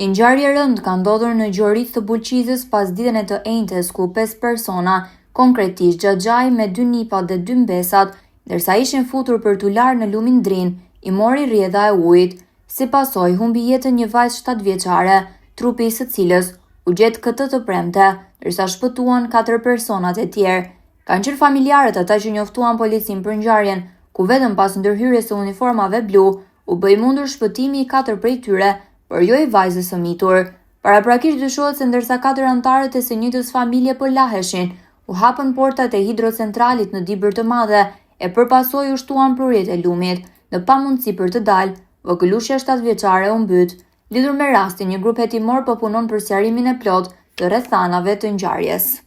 Një ngjarje e rëndë ka ndodhur në Gjorit të Bulqizës pas ditën e të enjtes ku 5 persona, konkretisht Xhaxhai me 2 nipa dhe 2 mbesat, ndërsa ishin futur për t'u larë në lumin Drin, i mori rrjedha e ujit. Si pasojë humbi jetën një vajzë 7 vjeçare, trupi i së cilës u gjet këtë të premte, ndërsa shpëtuan 4 personat e tjerë. Kanë qenë familjarët ata që njoftuan policin për ngjarjen, ku vetëm pas ndërhyrjes së uniformave blu u bë i mundur shpëtimi i 4 prej tyre, por jo i vajzës së mitur. Paraprakisht dyshohet se ndërsa 4 anëtarët e së njëjtës familje po laheshin, u hapën portat e hidrocentralit në Dibër të Madhe e përpasoj u shtuan prurjet e lumit. Në pamundësi për të dalë, vogëlushja 7 vjeçare u mbyt. Lidhur me rastin, një grup hetimor po punon për sqarimin e plotë të rrethanave të ngjarjes.